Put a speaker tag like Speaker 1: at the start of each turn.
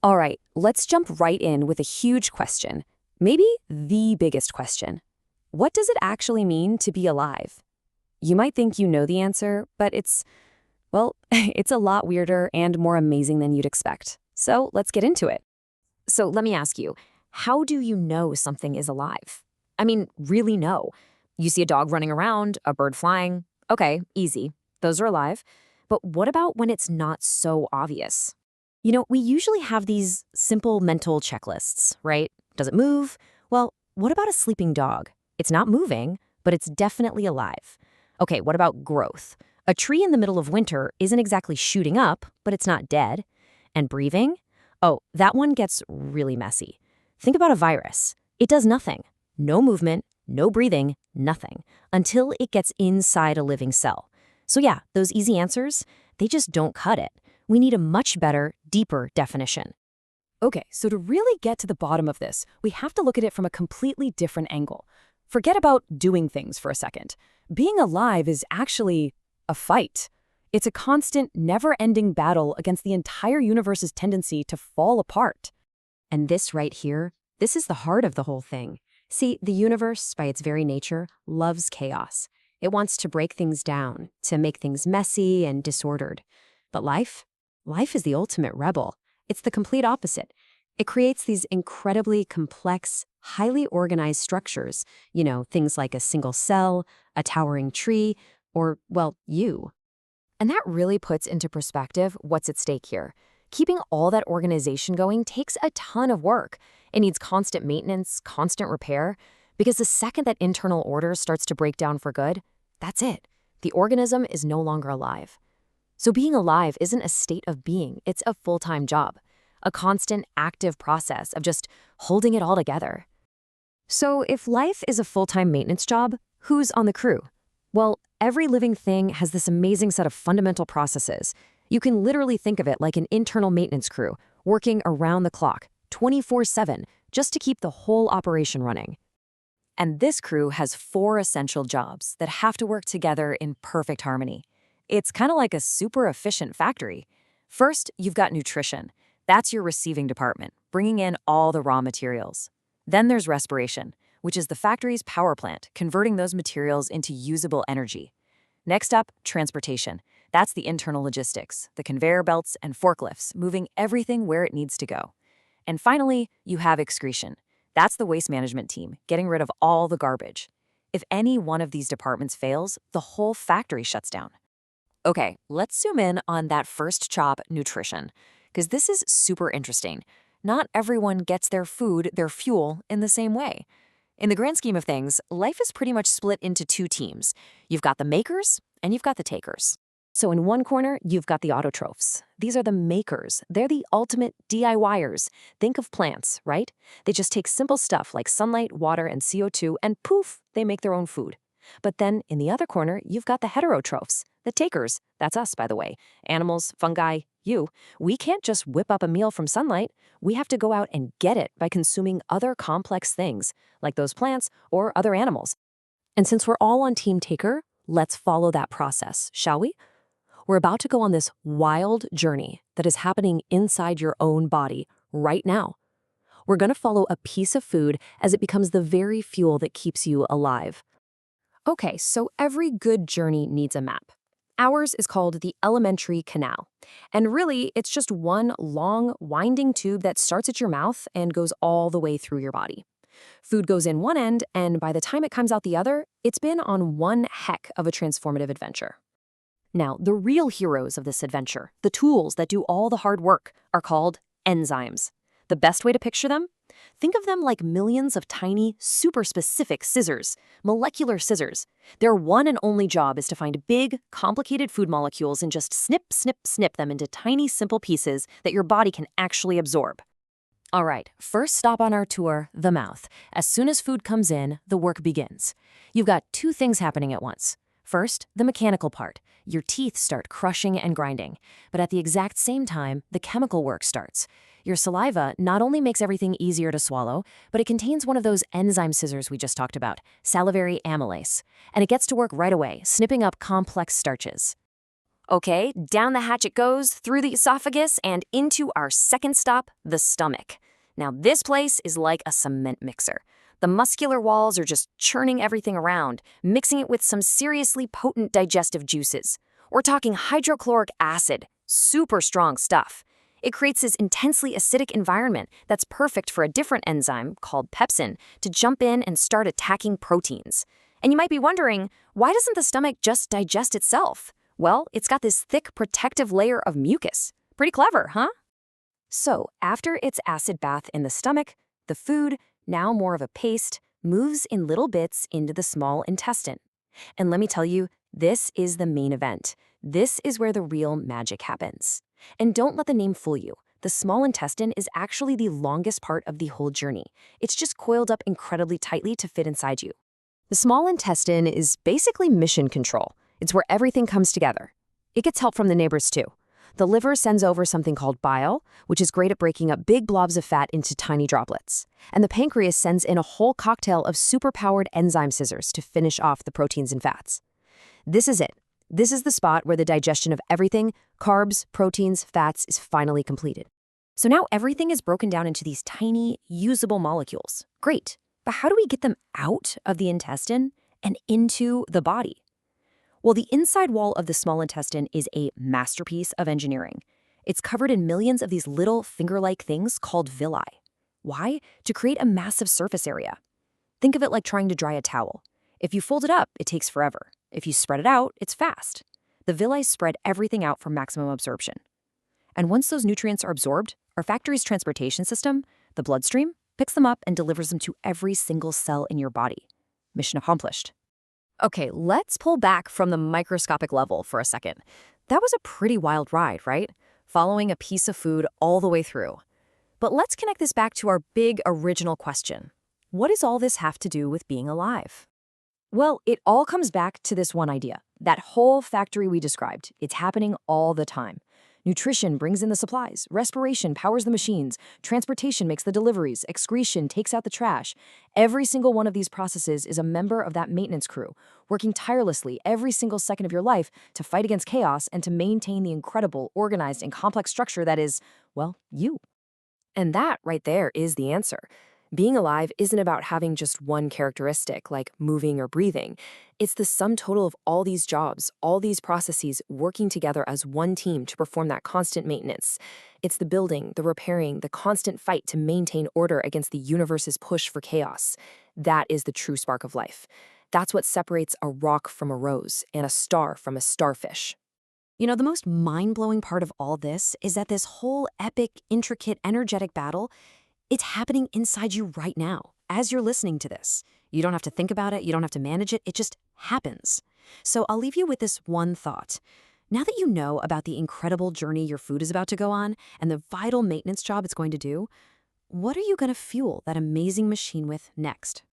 Speaker 1: All right, let's jump right in with a huge question. Maybe the biggest question. What does it actually mean to be alive? You might think you know the answer, but well, it's a lot weirder and more amazing than you'd expect. So let's get into it.
Speaker 2: So let me ask you, how do you know something is alive? I mean, really know. You see a dog running around, a bird flying. Okay, easy. Those are alive. But what about when it's not so obvious? We usually have these simple mental checklists, right? Does it move? Well, what about a sleeping dog? It's not moving, but it's definitely alive. Okay, what about growth? A tree in the middle of winter isn't exactly shooting up, but it's not dead. And breathing? Oh, that one gets really messy. Think about a virus. It does nothing. No movement, no breathing, nothing, until it gets inside a living cell. So yeah, those easy answers, they just don't cut it. We need a much better, deeper definition.
Speaker 1: Okay, so to really get to the bottom of this, we have to look at it from a completely different angle. Forget about doing things for a second. Being alive is actually a fight. It's a constant, never-ending battle against the entire universe's tendency to fall apart.
Speaker 2: And this right here, this is the heart of the whole thing. See, the universe, by its very nature, loves chaos. It wants to break things down, to make things messy and disordered. But life is the ultimate rebel. It's the complete opposite. It creates these incredibly complex, highly organized structures, things like a single cell, a towering tree, or, well, you. And that really puts into perspective what's at stake here. Keeping all that organization going takes a ton of work. It needs constant maintenance, constant repair, because the second that internal order starts to break down for good, that's it. The organism is no longer alive. So being alive isn't a state of being, it's a full-time job, a constant, active process of just holding it all together. So if life is a full-time maintenance job, who's on the crew? Well, every living thing has this amazing set of fundamental processes. You can literally think of it like an internal maintenance crew, working around the clock, 24/7, just to keep the whole operation running. And this crew has 4 essential jobs that have to work together in perfect harmony. It's kind of like a super efficient factory. First, you've got nutrition. That's your receiving department, bringing in all the raw materials. Then there's respiration, which is the factory's power plant, converting those materials into usable energy. Next up, transportation. That's the internal logistics, the conveyor belts and forklifts, moving everything where it needs to go. And finally, you have excretion. That's the waste management team, getting rid of all the garbage. If any one of these departments fails, the whole factory shuts down. Okay, let's zoom in on that first CHAP, nutrition, because this is super interesting. Not everyone gets their food, their fuel, in the same way. In the grand scheme of things, life is pretty much split into 2 teams. You've got the makers and you've got the takers. So in one corner, you've got the autotrophs. These are the makers. They're the ultimate DIYers. Think of plants, right? They just take simple stuff like sunlight, water, and CO2, and poof, they make their own food. But then in the other corner, you've got the heterotrophs, the takers. That's us, by the way. Animals, fungi, you. We can't just whip up a meal from sunlight. We have to go out and get it by consuming other complex things, like those plants or other animals. And since we're all on Team Taker, let's follow that process, shall we? We're about to go on this wild journey that is happening inside your own body right now. We're going to follow a piece of food as it becomes the very fuel that keeps you alive. Okay, so every good journey needs a map. Ours is called the alimentary canal. And really, it's just one long, winding tube that starts at your mouth and goes all the way through your body. Food goes in one end, and by the time it comes out the other, it's been on one heck of a transformative adventure. Now, the real heroes of this adventure, the tools that do all the hard work, are called enzymes. The best way to picture them? Think of them like millions of tiny, super specific scissors, molecular scissors. Their one and only job is to find big, complicated food molecules and just snip, snip, snip them into tiny, simple pieces that your body can actually absorb. All right, first stop on our tour, the mouth. As soon as food comes in, the work begins. You've got 2 things happening at once. First, the mechanical part. Your teeth start crushing and grinding. But at the exact same time, the chemical work starts. Your saliva not only makes everything easier to swallow, but it contains one of those enzyme scissors we just talked about, salivary amylase. And it gets to work right away, snipping up complex starches. Okay, down the hatch it goes, through the esophagus, and into our second stop, the stomach. Now this place is like a cement mixer. The muscular walls are just churning everything around, mixing it with some seriously potent digestive juices. We're talking hydrochloric acid, super strong stuff. It creates this intensely acidic environment that's perfect for a different enzyme, called pepsin, to jump in and start attacking proteins. And you might be wondering, why doesn't the stomach just digest itself? Well, it's got this thick protective layer of mucus. Pretty clever, huh? So, after its acid bath in the stomach, the food, now more of a paste, moves in little bits into the small intestine. And let me tell you, this is the main event. This is where the real magic happens. And don't let the name fool you. The small intestine is actually the longest part of the whole journey. It's just coiled up incredibly tightly to fit inside you. The small intestine is basically mission control. It's where everything comes together. It gets help from the neighbors too. The liver sends over something called bile, which is great at breaking up big blobs of fat into tiny droplets. And the pancreas sends in a whole cocktail of superpowered enzyme scissors to finish off the proteins and fats. This is it. This is the spot where the digestion of everything, carbs, proteins, fats, is finally completed. So now everything is broken down into these tiny, usable molecules. Great. But how do we get them out of the intestine and into the body? Well, the inside wall of the small intestine is a masterpiece of engineering. It's covered in millions of these little finger-like things called villi. Why? To create a massive surface area. Think of it like trying to dry a towel. If you fold it up, it takes forever. If you spread it out, it's fast. The villi spread everything out for maximum absorption. And once those nutrients are absorbed, our factory's transportation system, the bloodstream, picks them up and delivers them to every single cell in your body. Mission accomplished. Okay, let's pull back from the microscopic level for a second. That was a pretty wild ride, right? Following a piece of food all the way through. But let's connect this back to our big original question. What does all this have to do with being alive? Well, it all comes back to this one idea. That whole factory we described, it's happening all the time. Nutrition brings in the supplies, respiration powers the machines, transportation makes the deliveries, excretion takes out the trash. Every single one of these processes is a member of that maintenance crew, working tirelessly every single second of your life to fight against chaos and to maintain the incredible, organized, and complex structure that is, well, you. And that right there is the answer. Being alive isn't about having just one characteristic, like moving or breathing. It's the sum total of all these jobs, all these processes working together as one team to perform that constant maintenance. It's the building, the repairing, the constant fight to maintain order against the universe's push for chaos. That is the true spark of life. That's what separates a rock from a rose and a star from a starfish. You know, the most mind-blowing part of all this is that this whole epic, intricate, energetic battle, it's happening inside you right now, as you're listening to this. You don't have to think about it, you don't have to manage it, it just happens. So I'll leave you with this one thought. Now that you know about the incredible journey your food is about to go on and the vital maintenance job it's going to do, what are you going to fuel that amazing machine with next?